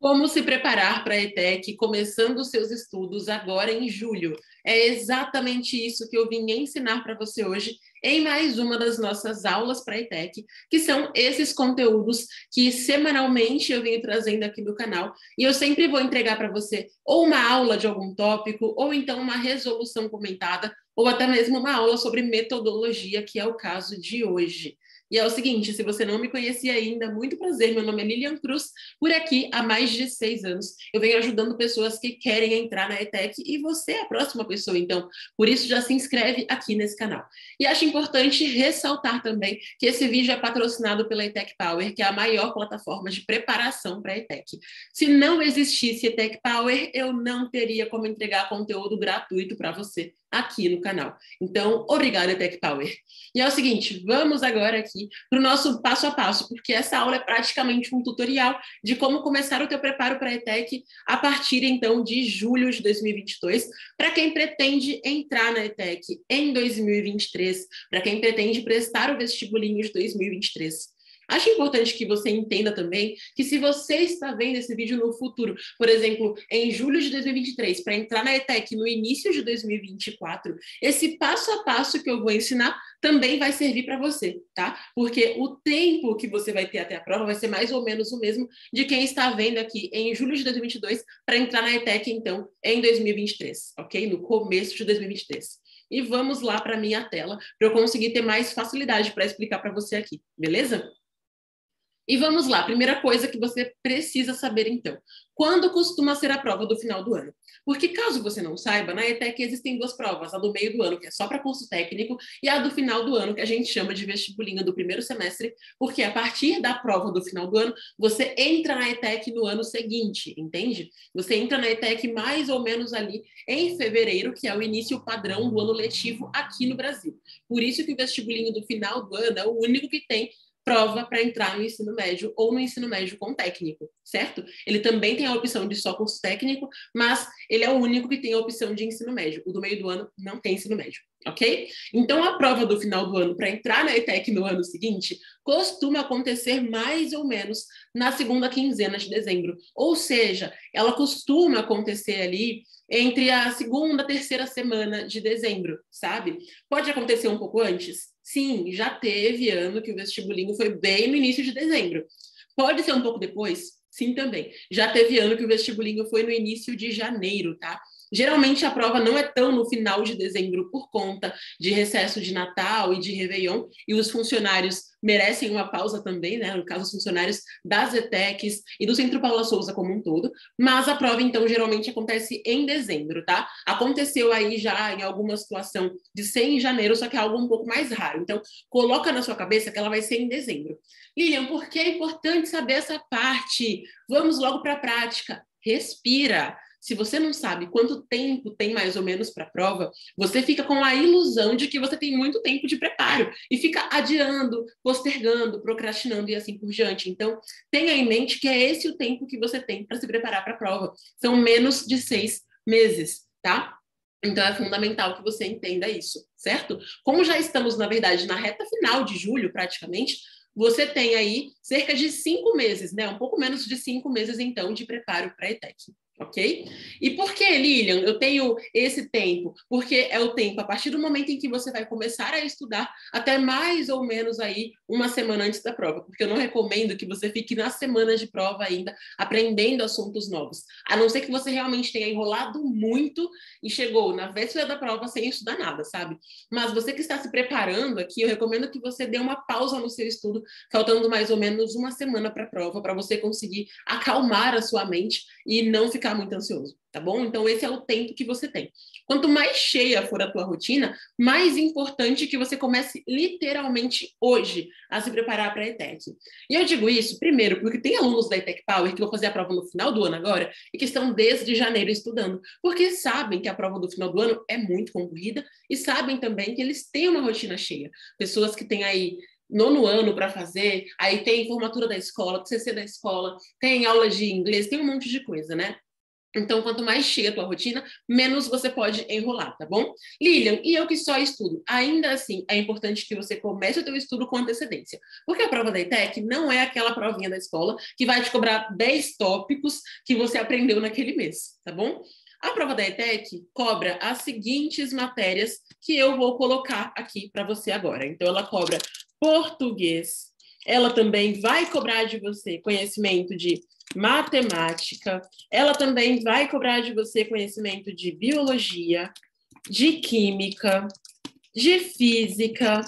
Como se preparar para a ETEC começando os seus estudos agora em julho? É exatamente isso que eu vim ensinar para você hoje em mais uma das nossas aulas para a ETEC, que são esses conteúdos que semanalmente eu venho trazendo aqui no canal, e eu sempre vou entregar para você ou uma aula de algum tópico, ou então uma resolução comentada, ou até mesmo uma aula sobre metodologia, que é o caso de hoje. E é o seguinte, se você não me conhecia ainda, muito prazer, meu nome é Lilian Cruz, por aqui há mais de 6 anos. Eu venho ajudando pessoas que querem entrar na ETEC e você é a próxima pessoa, então, por isso já se inscreve aqui nesse canal. E acho importante ressaltar também que esse vídeo é patrocinado pela ETEC Power, que é a maior plataforma de preparação para a ETEC. Se não existisse ETEC Power, eu não teria como entregar conteúdo gratuito para você aqui no canal. Então, obrigada, ETEC Power. E é o seguinte, vamos agora aqui para o nosso passo a passo, porque essa aula é praticamente um tutorial de como começar o teu preparo para a ETEC a partir, então, de julho de 2022, para quem pretende entrar na ETEC em 2023, para quem pretende prestar o vestibulinho de 2023. Acho importante que você entenda também que se você está vendo esse vídeo no futuro, por exemplo, em julho de 2023, para entrar na ETEC no início de 2024, esse passo a passo que eu vou ensinar também vai servir para você, tá? Porque o tempo que você vai ter até a prova vai ser mais ou menos o mesmo de quem está vendo aqui em julho de 2022 para entrar na ETEC, então, em 2023, ok? No começo de 2023. E vamos lá para a minha tela, para eu conseguir ter mais facilidade para explicar para você aqui, beleza? E vamos lá, primeira coisa que você precisa saber então. Quando costuma ser a prova do final do ano? Porque caso você não saiba, na ETEC existem duas provas, a do meio do ano, que é só para curso técnico, e a do final do ano, que a gente chama de vestibulinho do primeiro semestre, porque a partir da prova do final do ano, você entra na ETEC no ano seguinte, entende? Você entra na ETEC mais ou menos ali em fevereiro, que é o início padrão do ano letivo aqui no Brasil. Por isso que o vestibulinho do final do ano é o único que tem prova para entrar no ensino médio ou no ensino médio com técnico, certo? Ele também tem a opção de só curso técnico, mas ele é o único que tem a opção de ensino médio. O do meio do ano não tem ensino médio, ok? Então, a prova do final do ano para entrar na ETEC no ano seguinte costuma acontecer mais ou menos na segunda quinzena de dezembro. Ou seja, ela costuma acontecer ali entre a segunda e terceira semana de dezembro, sabe? Pode acontecer um pouco antes? Sim, já teve ano que o vestibulinho foi bem no início de dezembro. Pode ser um pouco depois? Sim, também. Já teve ano que o vestibulinho foi no início de janeiro, tá? Geralmente a prova não é tão no final de dezembro por conta de recesso de Natal e de Réveillon, e os funcionários merecem uma pausa também, né? No caso, os funcionários das ETECs e do Centro Paula Souza como um todo, mas a prova, então, geralmente acontece em dezembro, tá? Aconteceu aí já em alguma situação de ser em janeiro, só que é algo um pouco mais raro. Então, coloca na sua cabeça que ela vai ser em dezembro. Lilian, por que é importante saber essa parte? Vamos logo para a prática. Respira. Se você não sabe quanto tempo tem mais ou menos para a prova, você fica com a ilusão de que você tem muito tempo de preparo e fica adiando, postergando, procrastinando e assim por diante. Então, tenha em mente que é esse o tempo que você tem para se preparar para a prova. São menos de 6 meses, tá? Então, é fundamental que você entenda isso, certo? Como já estamos, na verdade, na reta final de julho, praticamente, você tem aí cerca de 5 meses, né? Um pouco menos de 5 meses, então, de preparo para a ETEC. Ok? E por que, Lilian, eu tenho esse tempo? Porque é o tempo a partir do momento em que você vai começar a estudar até mais ou menos aí uma semana antes da prova, porque eu não recomendo que você fique na semana de prova ainda aprendendo assuntos novos, a não ser que você realmente tenha enrolado muito e chegou na véspera da prova sem estudar nada, sabe? Mas você que está se preparando aqui, eu recomendo que você dê uma pausa no seu estudo, faltando mais ou menos uma semana para a prova, para você conseguir acalmar a sua mente e não ficar muito ansioso, tá bom? Então, esse é o tempo que você tem. Quanto mais cheia for a tua rotina, mais importante que você comece literalmente hoje a se preparar para a ETEC. E eu digo isso, primeiro, porque tem alunos da ETEC Power que vão fazer a prova no final do ano agora e que estão desde janeiro estudando, porque sabem que a prova do final do ano é muito concorrida e sabem também que eles têm uma rotina cheia. Pessoas que têm aí nono ano para fazer, aí tem formatura da escola, CC da escola, tem aulas de inglês, tem um monte de coisa, né? Então, quanto mais cheia a tua rotina, menos você pode enrolar, tá bom? Lilian, e eu que só estudo? Ainda assim, é importante que você comece o teu estudo com antecedência. Porque a prova da ETEC não é aquela provinha da escola que vai te cobrar 10 tópicos que você aprendeu naquele mês, tá bom? A prova da ETEC cobra as seguintes matérias que eu vou colocar aqui para você agora. Então, ela cobra português, ela também vai cobrar de você conhecimento de matemática, ela também vai cobrar de você conhecimento de biologia, de química, de física,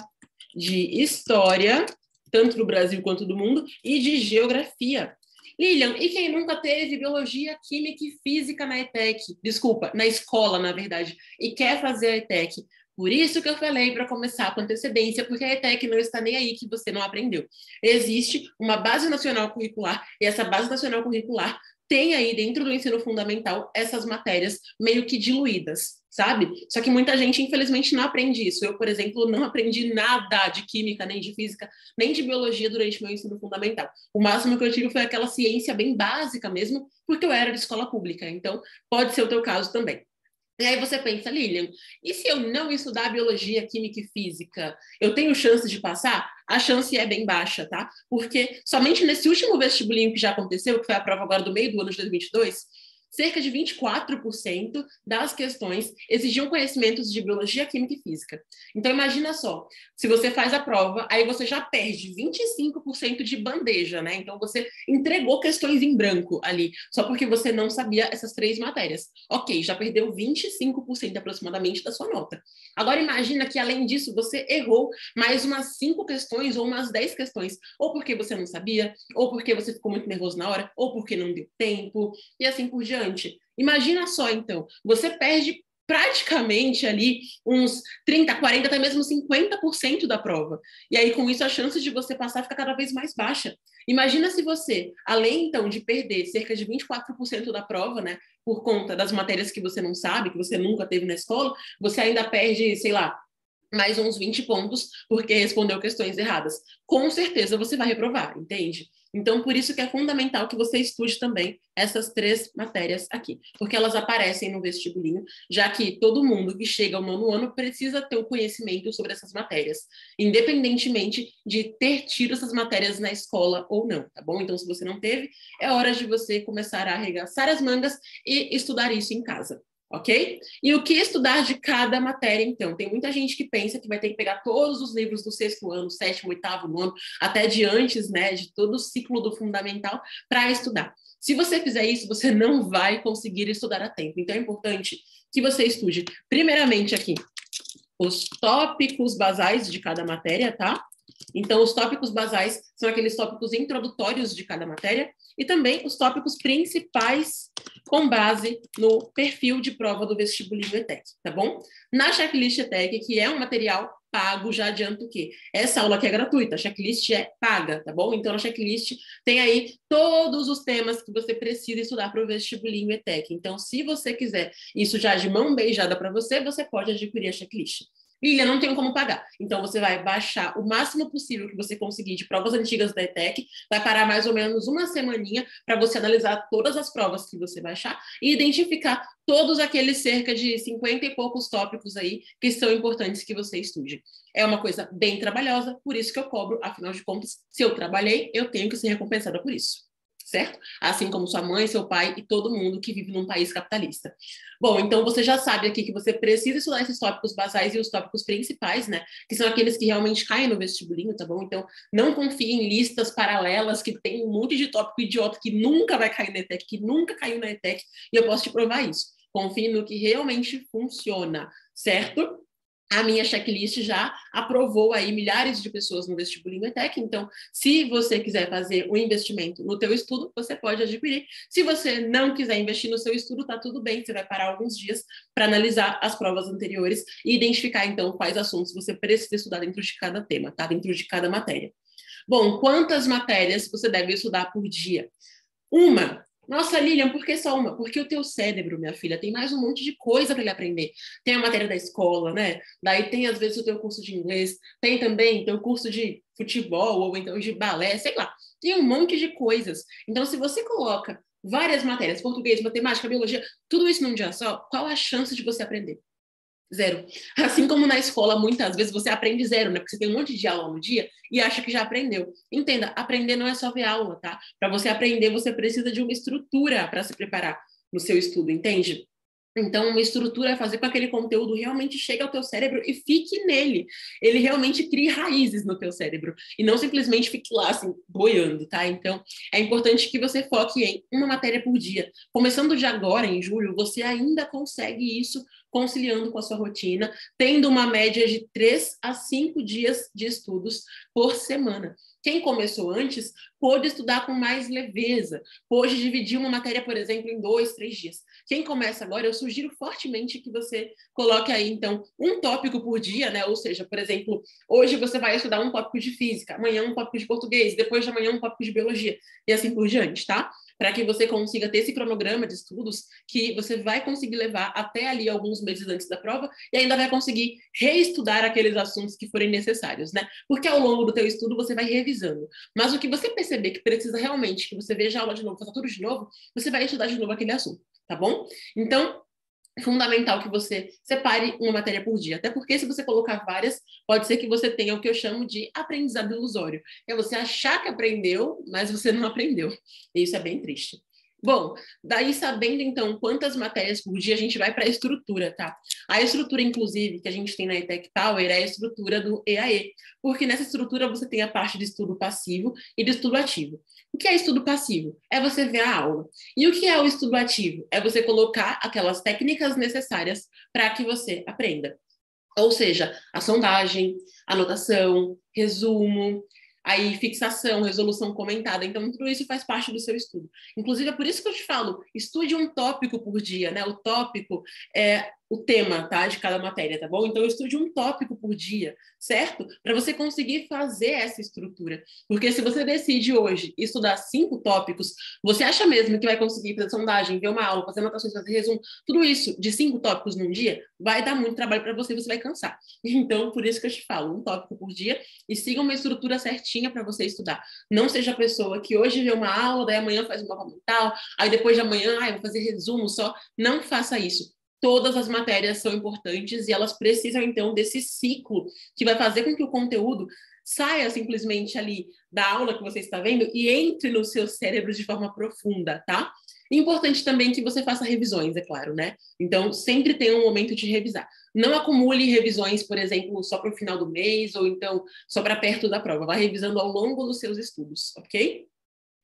de história, tanto do Brasil quanto do mundo, e de geografia. Lilian, e quem nunca teve biologia, química e física na ETEC? Desculpa, na escola, na verdade, e quer fazer a ETEC? Por isso que eu falei para começar com antecedência, porque a ETEC não está nem aí que você não aprendeu. Existe uma base nacional curricular, e essa base nacional curricular tem aí dentro do ensino fundamental essas matérias meio que diluídas, sabe? Só que muita gente, infelizmente, não aprende isso. Eu, por exemplo, não aprendi nada de química, nem de física, nem de biologia durante meu ensino fundamental. O máximo que eu tive foi aquela ciência bem básica mesmo, porque eu era de escola pública. Então, pode ser o teu caso também. E aí você pensa, Lilian, e se eu não estudar biologia, química e física, eu tenho chance de passar? A chance é bem baixa, tá? Porque somente nesse último vestibulinho que já aconteceu, que foi a prova agora do meio do ano de 2022, cerca de 24% das questões exigiam conhecimentos de biologia, química e física. Então, imagina só, se você faz a prova, aí você já perde 25% de bandeja, né? Então, você entregou questões em branco ali, só porque você não sabia essas 3 matérias. Ok, já perdeu 25% aproximadamente da sua nota. Agora, imagina que, além disso, você errou mais umas 5 questões ou umas 10 questões, ou porque você não sabia, ou porque você ficou muito nervoso na hora, ou porque não deu tempo, e assim por diante. Imagina só, então, você perde praticamente ali uns 30, 40, até mesmo 50% da prova. E aí, com isso, a chance de você passar fica cada vez mais baixa. Imagina se você, além, então, de perder cerca de 24% da prova, né, por conta das matérias que você não sabe, que você nunca teve na escola, você ainda perde, sei lá, mais uns 20 pontos porque respondeu questões erradas. Com certeza você vai reprovar, entende? Então, por isso que é fundamental que você estude também essas 3 matérias aqui, porque elas aparecem no vestibulinho, já que todo mundo que chega ao 9º ano precisa ter o conhecimento sobre essas matérias, independentemente de ter tido essas matérias na escola ou não, tá bom? Então, se você não teve, é hora de você começar a arregaçar as mangas e estudar isso em casa. Ok? E o que estudar de cada matéria, então? Tem muita gente que pensa que vai ter que pegar todos os livros do 6º ano, 7º, 8º, 9º, até de antes, né, de todo o ciclo do fundamental para estudar. Se você fizer isso, você não vai conseguir estudar a tempo. Então, é importante que você estude, primeiramente aqui, os tópicos basais de cada matéria, tá? Então, os tópicos basais são aqueles tópicos introdutórios de cada matéria e também os tópicos principais com base no perfil de prova do vestibulinho ETEC, tá bom? Na checklist ETEC, que é um material pago, já adianto que essa aula aqui é gratuita, a checklist é paga, tá bom? Então, na checklist tem aí todos os temas que você precisa estudar para o vestibulinho ETEC. Então, se você quiser isso já de mão beijada para você, você pode adquirir a checklist. Lilian, não tenho como pagar. Então, você vai baixar o máximo possível que você conseguir de provas antigas da ETEC, vai parar mais ou menos uma semaninha para você analisar todas as provas que você baixar e identificar todos aqueles cerca de 50 e poucos tópicos aí que são importantes que você estude. É uma coisa bem trabalhosa, por isso que eu cobro, afinal de contas, se eu trabalhei, eu tenho que ser recompensada por isso. Certo? Assim como sua mãe, seu pai e todo mundo que vive num país capitalista. Bom, então você já sabe aqui que você precisa estudar esses tópicos basais e os tópicos principais, né? Que são aqueles que realmente caem no vestibulinho, tá bom? Então, não confie em listas paralelas que tem um monte de tópico idiota que nunca vai cair na ETEC, que nunca caiu na ETEC, e eu posso te provar isso. Confie no que realmente funciona, certo? A minha checklist já aprovou aí milhares de pessoas no vestibulinho ETEC, então, se você quiser fazer um investimento no teu estudo, você pode adquirir. Se você não quiser investir no seu estudo, tá tudo bem, você vai parar alguns dias para analisar as provas anteriores e identificar, então, quais assuntos você precisa estudar dentro de cada tema, tá? Dentro de cada matéria. Bom, quantas matérias você deve estudar por dia? Uma. Nossa, Lilian, por que só uma? Porque o teu cérebro, minha filha, tem mais um monte de coisa para ele aprender. Tem a matéria da escola, né? Daí tem, às vezes, o teu curso de inglês. Tem também teu curso de futebol ou então de balé, sei lá. Tem um monte de coisas. Então, se você coloca várias matérias, português, matemática, biologia, tudo isso num dia só, qual a chance de você aprender? Zero. Assim como na escola, muitas vezes você aprende zero, né? Porque você tem um monte de aula no dia e acha que já aprendeu. Entenda, aprender não é só ver aula, tá? Para você aprender, você precisa de uma estrutura para se preparar no seu estudo, entende? Então, uma estrutura é fazer com que aquele conteúdo realmente chegue ao teu cérebro e fique nele. Ele realmente crie raízes no teu cérebro e não simplesmente fique lá, assim, boiando, tá? Então, é importante que você foque em uma matéria por dia. Começando de agora, em julho, você ainda consegue isso conciliando com a sua rotina, tendo uma média de 3 a 5 dias de estudos por semana. Quem começou antes pôde estudar com mais leveza, pôde dividir uma matéria, por exemplo, em 2, 3 dias. Quem começa agora, eu sugiro fortemente que você coloque aí, então, um tópico por dia, né? Ou seja, por exemplo, hoje você vai estudar um tópico de física, amanhã um tópico de português, depois de amanhã um tópico de biologia, e assim por diante, tá? Para que você consiga ter esse cronograma de estudos que você vai conseguir levar até ali alguns meses antes da prova e ainda vai conseguir reestudar aqueles assuntos que forem necessários, né? Porque ao longo do teu estudo você vai revisando. Mas o que você perceber que precisa realmente, que você veja a aula de novo, faça tudo de novo, você vai estudar de novo aquele assunto, tá bom? Então, é fundamental que você separe uma matéria por dia. Até porque, se você colocar várias, pode ser que você tenha o que eu chamo de aprendizado ilusório. É você achar que aprendeu, mas você não aprendeu. E isso é bem triste. Bom, daí sabendo então quantas matérias por dia, a gente vai para a estrutura, tá? A estrutura, inclusive, que a gente tem na ETEC Power é a estrutura do EAE, porque nessa estrutura você tem a parte de estudo passivo e de estudo ativo. O que é estudo passivo? É você ver a aula. E o que é o estudo ativo? É você colocar aquelas técnicas necessárias para que você aprenda. Ou seja, a sondagem, anotação, resumo, aí fixação, resolução comentada. Então, tudo isso faz parte do seu estudo. Inclusive, é por isso que eu te falo, estude um tópico por dia, né? O tópico é o tema, tá? De cada matéria, tá bom? Então, estude um tópico por dia, certo? Para você conseguir fazer essa estrutura. Porque se você decide hoje estudar 5 tópicos, você acha mesmo que vai conseguir fazer sondagem, ver uma aula, fazer anotações, fazer resumo, tudo isso de 5 tópicos num dia, vai dar muito trabalho para você e você vai cansar. Então, por isso que eu te falo, um tópico por dia e siga uma estrutura certinha para você estudar. Não seja a pessoa que hoje vê uma aula, daí amanhã faz um mapa mental, aí depois de amanhã, eu vou fazer resumo só. Não faça isso. Todas as matérias são importantes e elas precisam, então, desse ciclo que vai fazer com que o conteúdo saia simplesmente ali da aula que você está vendo e entre no seu cérebro de forma profunda, tá? Importante também que você faça revisões, é claro, né? Então, sempre tem um momento de revisar. Não acumule revisões, por exemplo, só para o final do mês ou então só para perto da prova. Vá revisando ao longo dos seus estudos, ok?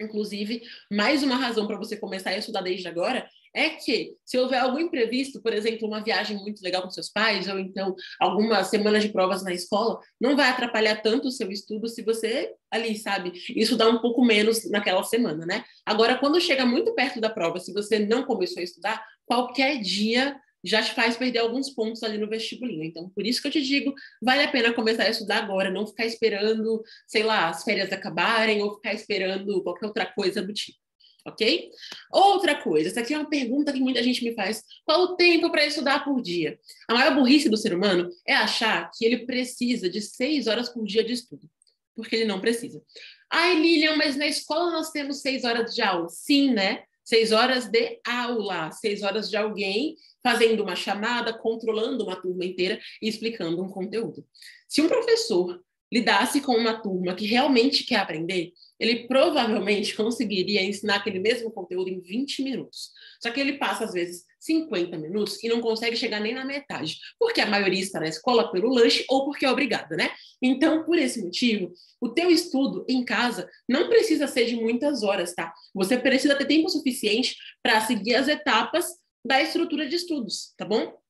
Inclusive, mais uma razão para você começar a estudar desde agora é que, se houver algum imprevisto, por exemplo, uma viagem muito legal com seus pais, ou então algumas semanas de provas na escola, não vai atrapalhar tanto o seu estudo se você, ali, sabe, estudar um pouco menos naquela semana, né? Agora, quando chega muito perto da prova, se você não começou a estudar, qualquer dia já te faz perder alguns pontos ali no vestibulinho. Então, por isso que eu te digo, vale a pena começar a estudar agora, não ficar esperando, sei lá, as férias acabarem ou ficar esperando qualquer outra coisa do tipo. Ok? Outra coisa, essa aqui é uma pergunta que muita gente me faz: qual o tempo para estudar por dia? A maior burrice do ser humano é achar que ele precisa de 6 horas por dia de estudo, porque ele não precisa. Ai, Lilian, mas na escola nós temos 6 horas de aula. Sim, né? 6 horas de aula, 6 horas de alguém fazendo uma chamada, controlando uma turma inteira e explicando um conteúdo. Se um professor lidasse com uma turma que realmente quer aprender, ele provavelmente conseguiria ensinar aquele mesmo conteúdo em 20 minutos. Só que ele passa, às vezes, 50 minutos e não consegue chegar nem na metade, porque a maioria está na escola pelo lanche ou porque é obrigada, né? Então, por esse motivo, o teu estudo em casa não precisa ser de muitas horas, tá? Você precisa ter tempo suficiente para seguir as etapas da estrutura de estudos, tá bom?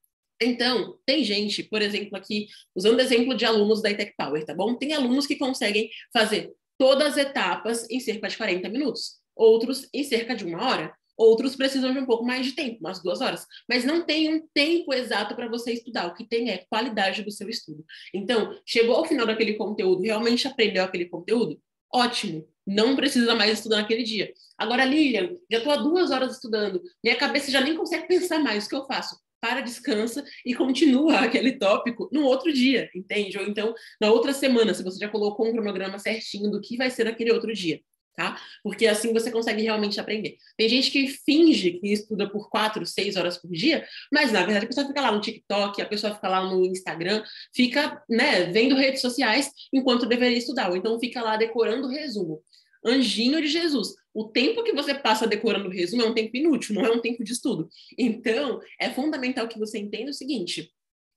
Então, tem gente, por exemplo, aqui, usando o exemplo de alunos da ETEC Power, tá bom? Tem alunos que conseguem fazer todas as etapas em cerca de 40 minutos, outros em cerca de 1 hora, outros precisam de um pouco mais de tempo, umas 2 horas, mas não tem um tempo exato para você estudar, o que tem é qualidade do seu estudo. Então, chegou ao final daquele conteúdo, realmente aprendeu aquele conteúdo? Ótimo, não precisa mais estudar naquele dia. Agora, Lilian, já estou há 2 horas estudando, minha cabeça já nem consegue pensar mais, o que eu faço? Para, descansa e continua aquele tópico no outro dia, entende? Ou então, na outra semana, se você já colocou um cronograma certinho do que vai ser naquele outro dia. tá? Porque assim você consegue realmente aprender. Tem gente que finge que estuda por 4, 6 horas por dia, mas na verdade a pessoa fica lá no TikTok, a pessoa fica lá no Instagram, fica, né, vendo redes sociais enquanto deveria estudar, ou então fica lá decorando o resumo. Anjinho de Jesus. O tempo que você passa decorando o resumo é um tempo inútil, não é um tempo de estudo. Então, é fundamental que você entenda o seguinte: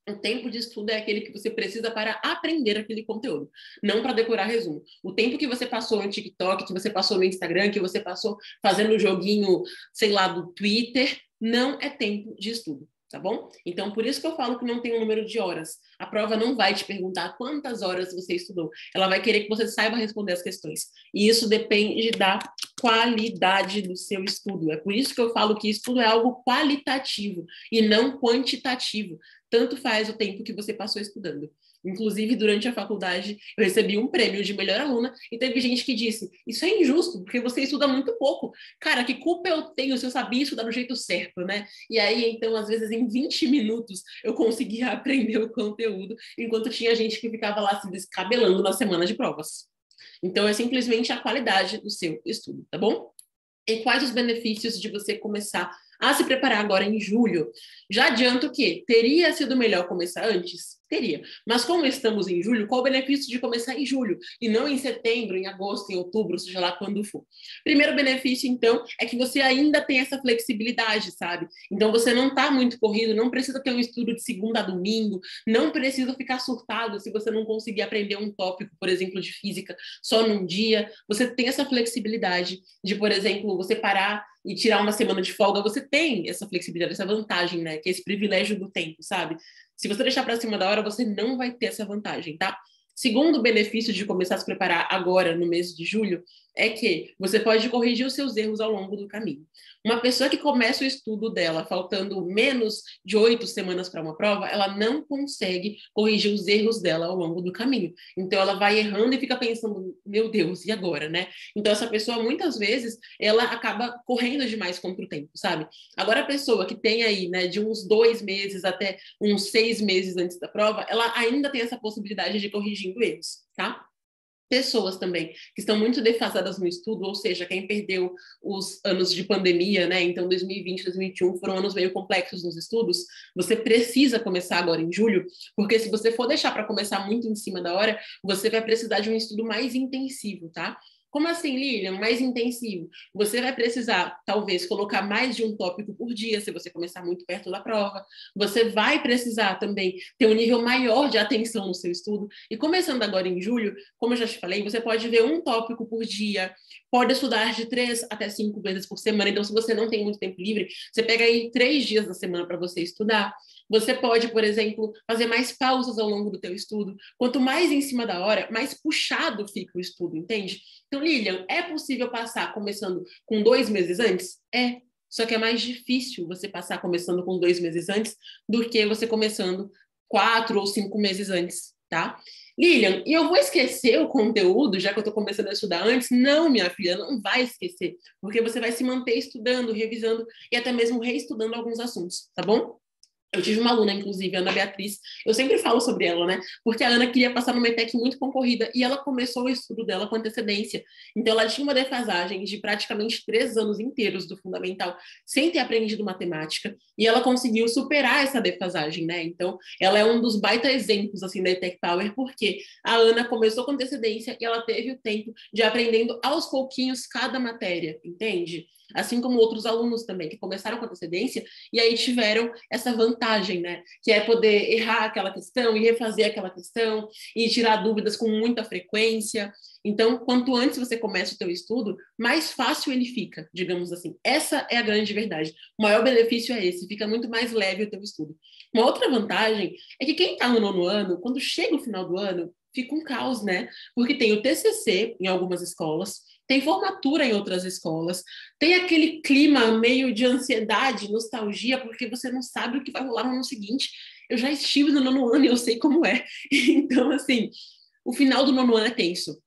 o tempo de estudo é aquele que você precisa para aprender aquele conteúdo, não para decorar resumo. O tempo que você passou no TikTok, que você passou no Instagram, que você passou fazendo o joguinho, sei lá, do Twitter, não é tempo de estudo, tá bom? Então, por isso que eu falo que não tem um número de horas. A prova não vai te perguntar quantas horas você estudou. Ela vai querer que você saiba responder as questões. E isso depende da qualidade do seu estudo. É por isso que eu falo que estudo é algo qualitativo e não quantitativo. Tanto faz o tempo que você passou estudando. Inclusive, durante a faculdade, eu recebi um prêmio de melhor aluna e teve gente que disse, isso é injusto, porque você estuda muito pouco. Cara, que culpa eu tenho se eu sabia estudar do jeito certo, né? E aí, então, às vezes, em 20 minutos, eu conseguia aprender o conteúdo, enquanto tinha gente que ficava lá se descabelando na semana de provas. Então, é simplesmente a qualidade do seu estudo, tá bom? E quais os benefícios de você começar a se preparar agora em julho? Já adianto que teria sido melhor começar antes? Teria. Mas como estamos em julho, qual o benefício de começar em julho e não em setembro, em agosto, em outubro, seja lá quando for? Primeiro benefício, então, é que você ainda tem essa flexibilidade, sabe? Então você não está muito corrido, não precisa ter um estudo de segunda a domingo, não precisa ficar surtado se você não conseguir aprender um tópico, por exemplo, de física, só num dia. Você tem essa flexibilidade de, por exemplo, você parar e tirar uma semana de folga, você tem essa flexibilidade, essa vantagem, né? Que é esse privilégio do tempo, sabe? Se você deixar para cima da hora, você não vai ter essa vantagem, tá? Segundo benefício de começar a se preparar agora, no mês de julho, é que você pode corrigir os seus erros ao longo do caminho. Uma pessoa que começa o estudo dela faltando menos de 8 semanas para uma prova, ela não consegue corrigir os erros dela ao longo do caminho. Então, ela vai errando e fica pensando, meu Deus, e agora, né? Então, essa pessoa, muitas vezes, ela acaba correndo demais contra o tempo, sabe? Agora, a pessoa que tem aí, né, de uns 2 meses até uns 6 meses antes da prova, ela ainda tem essa possibilidade de corrigindo erros, tá? Pessoas também que estão muito defasadas no estudo, ou seja, quem perdeu os anos de pandemia, né? Então, 2020, 2021 foram anos meio complexos nos estudos. Você precisa começar agora em julho, porque se você for deixar para começar muito em cima da hora, você vai precisar de um estudo mais intensivo, tá? Como assim, Lilian? Mais intensivo? Você vai precisar, talvez, colocar mais de um tópico por dia, se você começar muito perto da prova. Você vai precisar também ter um nível maior de atenção no seu estudo. E começando agora em julho, como eu já te falei, você pode ver um tópico por dia, pode estudar de 3 até 5 vezes por semana. Então, se você não tem muito tempo livre, você pega aí 3 dias da semana para você estudar. Você pode, por exemplo, fazer mais pausas ao longo do teu estudo. Quanto mais em cima da hora, mais puxado fica o estudo, entende? Então, Lilian, é possível passar começando com 2 meses antes? É. Só que é mais difícil você passar começando com 2 meses antes do que você começando 4 ou 5 meses antes, tá? Lilian, e eu vou esquecer o conteúdo, já que eu estou começando a estudar antes? Não, minha filha, não vai esquecer, porque você vai se manter estudando, revisando e até mesmo reestudando alguns assuntos, tá bom? Eu tive uma aluna, inclusive, a Ana Beatriz, eu sempre falo sobre ela, né? Porque a Ana queria passar numa ETEC muito concorrida e ela começou o estudo dela com antecedência. Então, ela tinha uma defasagem de praticamente 3 anos inteiros do fundamental, sem ter aprendido matemática, e ela conseguiu superar essa defasagem, né? Então, ela é um dos baita exemplos, assim, da ETEC Power, porque a Ana começou com antecedência e ela teve o tempo de ir aprendendo aos pouquinhos cada matéria, entende? Assim como outros alunos também, que começaram com antecedência e aí tiveram essa vantagem, né? Que é poder errar aquela questão e refazer aquela questão e tirar dúvidas com muita frequência. Então, quanto antes você começa o teu estudo, mais fácil ele fica, digamos assim. Essa é a grande verdade. O maior benefício é esse, fica muito mais leve o teu estudo. Uma outra vantagem é que quem está no 9º ano, quando chega o final do ano, fica um caos, né? Porque tem o TCC em algumas escolas, tem formatura em outras escolas, tem aquele clima meio de ansiedade, nostalgia, porque você não sabe o que vai rolar no ano seguinte. Eu já estive no 9º ano e eu sei como é. Então, assim, o final do 9º ano é tenso.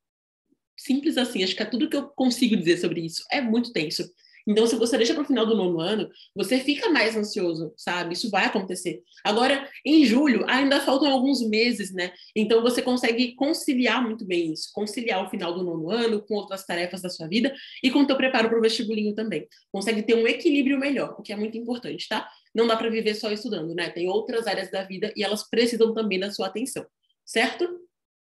Simples assim, acho que é tudo que eu consigo dizer sobre isso. É muito tenso. Então, se você deixa para o final do nono ano, você fica mais ansioso, sabe? Isso vai acontecer. Agora, em julho, ainda faltam alguns meses, né? Então, você consegue conciliar muito bem isso. Conciliar o final do nono ano com outras tarefas da sua vida e com o teu preparo para o vestibulinho também. Consegue ter um equilíbrio melhor, o que é muito importante, tá? Não dá para viver só estudando, né? Tem outras áreas da vida e elas precisam também da sua atenção, certo?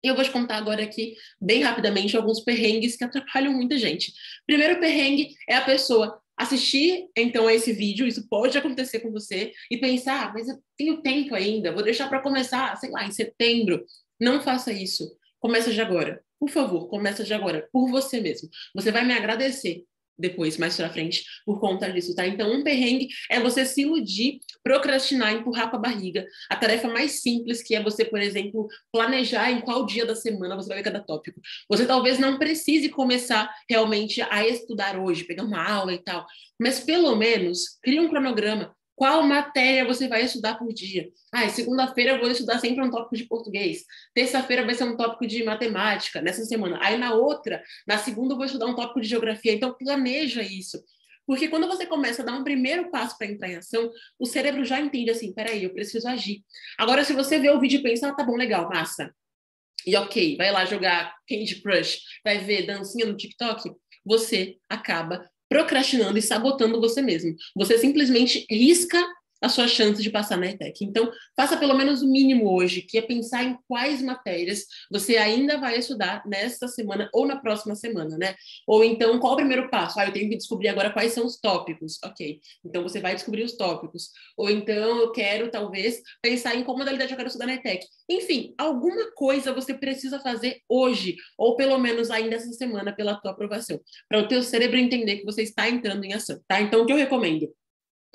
E eu vou te contar agora aqui, bem rapidamente, alguns perrengues que atrapalham muita gente. Primeiro perrengue é a pessoa assistir, então, a esse vídeo, isso pode acontecer com você, e pensar, mas eu tenho tempo ainda, vou deixar para começar, sei lá, em setembro. Não faça isso. Começa de agora. Por favor, começa de agora, por você mesmo. Você vai me agradecer depois, mais pra frente, por conta disso, tá? Então, um perrengue é você se iludir, procrastinar, empurrar com a barriga. A tarefa mais simples, que é você, por exemplo, planejar em qual dia da semana você vai ver cada tópico. Você talvez não precise começar realmente a estudar hoje, pegar uma aula e tal, mas pelo menos cria um cronograma. Qual matéria você vai estudar por dia? Segunda-feira eu vou estudar sempre um tópico de português. Terça-feira vai ser um tópico de matemática, nessa semana. Aí na outra, na segunda eu vou estudar um tópico de geografia. Então planeja isso. Porque quando você começa a dar um primeiro passo para entrar em ação, o cérebro já entende assim, peraí, eu preciso agir. Agora, se você vê o vídeo e pensa, tá bom, legal, massa. E ok, vai lá jogar Candy Crush, vai ver dancinha no TikTok, você acaba procrastinando e sabotando você mesmo. Você simplesmente risca a sua chance de passar na ETEC. Então, faça pelo menos o mínimo hoje, que é pensar em quais matérias você ainda vai estudar nesta semana ou na próxima semana, né? Ou então, qual o primeiro passo? Eu tenho que descobrir agora quais são os tópicos. Ok, então você vai descobrir os tópicos. Ou então, eu quero, talvez, pensar em qual modalidade eu quero estudar na ETEC. Enfim, alguma coisa você precisa fazer hoje, ou pelo menos ainda essa semana, pela tua aprovação, para o teu cérebro entender que você está entrando em ação, tá? Então, o que eu recomendo?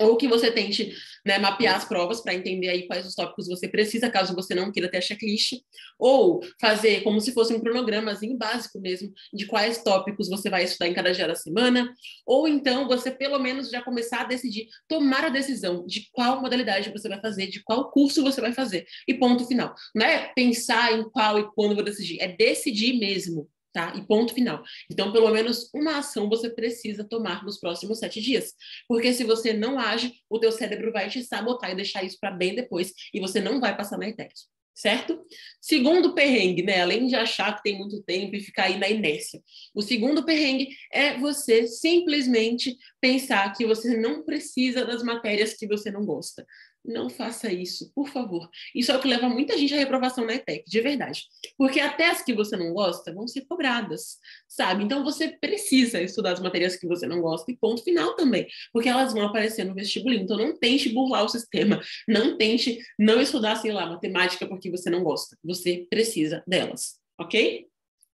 Ou que você tente, né, mapear as provas para entender aí quais os tópicos você precisa, caso você não queira ter a checklist, ou fazer como se fosse um cronogramazinho básico mesmo, de quais tópicos você vai estudar em cada dia da semana, ou então você pelo menos já começar a decidir, tomar a decisão de qual modalidade você vai fazer, de qual curso você vai fazer, e ponto final. Não é pensar em qual e quando vou decidir, é decidir mesmo. Tá? E ponto final. Então, pelo menos uma ação você precisa tomar nos próximos 7 dias. Porque se você não age, o teu cérebro vai te sabotar e deixar isso para bem depois, e você não vai passar na ETEC. Certo? Segundo perrengue, né? Além de achar que tem muito tempo e ficar aí na inércia. O segundo perrengue é você simplesmente pensar que você não precisa das matérias que você não gosta. Não faça isso, por favor. Isso é o que leva muita gente à reprovação na ETEC, de verdade. Porque até as que você não gosta vão ser cobradas, sabe? Então você precisa estudar as matérias que você não gosta e ponto final também, porque elas vão aparecer no vestibulinho. Então não tente burlar o sistema, não tente não estudar, sei lá, matemática porque você não gosta. Você precisa delas, ok?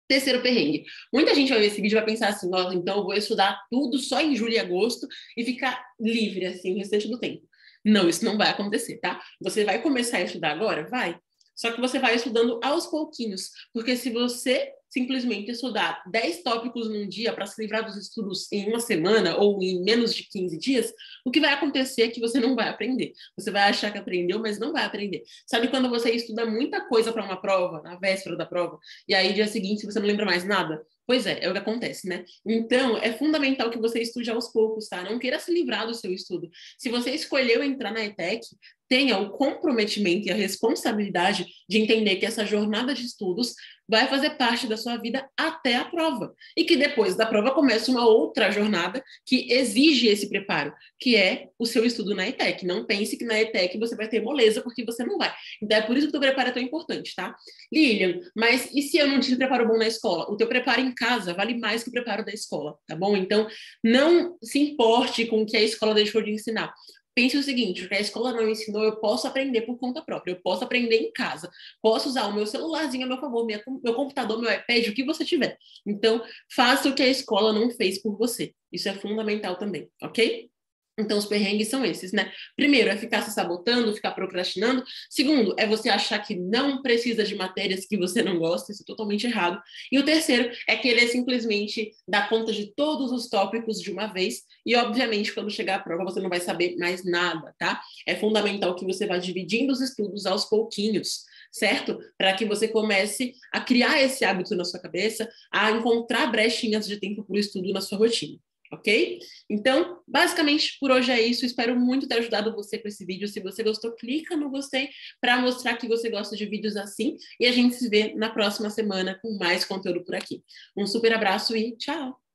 Terceiro perrengue. Muita gente vai ver esse vídeo e vai pensar assim, nossa, então eu vou estudar tudo só em julho e agosto e ficar livre, assim, o restante do tempo. Não, isso não vai acontecer, tá? Você vai começar a estudar agora? Vai. Só que você vai estudando aos pouquinhos, porque se você simplesmente estudar 10 tópicos num dia para se livrar dos estudos em uma semana ou em menos de 15 dias, o que vai acontecer é que você não vai aprender. Você vai achar que aprendeu, mas não vai aprender. Sabe quando você estuda muita coisa para uma prova, na véspera da prova, e aí dia seguinte você não lembra mais nada? Pois é o que acontece, né? Então, é fundamental que você estude aos poucos, tá? Não queira se livrar do seu estudo. Se você escolheu entrar na ETEC, tenha o comprometimento e a responsabilidade de entender que essa jornada de estudos vai fazer parte da sua vida até a prova. E que depois da prova começa uma outra jornada que exige esse preparo, que é o seu estudo na ETEC. Não pense que na ETEC você vai ter moleza, porque você não vai. Então é por isso que o teu preparo é tão importante, tá? Lilian, mas e se eu não tive preparo bom na escola? O teu preparo em casa vale mais que o preparo da escola, tá bom? Então não se importe com o que a escola deixou de ensinar. Pense o seguinte, o que a escola não ensinou, eu posso aprender por conta própria, eu posso aprender em casa, posso usar o meu celularzinho a meu favor, meu computador, meu iPad, o que você tiver. Então, faça o que a escola não fez por você. Isso é fundamental também, ok? Então, os perrengues são esses, né? Primeiro, é ficar se sabotando, ficar procrastinando. Segundo, é você achar que não precisa de matérias que você não gosta, isso é totalmente errado. E o terceiro é querer simplesmente dar conta de todos os tópicos de uma vez. E, obviamente, quando chegar a prova, você não vai saber mais nada, tá? É fundamental que você vá dividindo os estudos aos pouquinhos, certo? Para que você comece a criar esse hábito na sua cabeça, a encontrar brechinhas de tempo para o estudo na sua rotina. ok? Então, basicamente, por hoje é isso. Espero muito ter ajudado você com esse vídeo. Se você gostou, clica no gostei para mostrar que você gosta de vídeos assim. E a gente se vê na próxima semana com mais conteúdo por aqui. Um super abraço e tchau!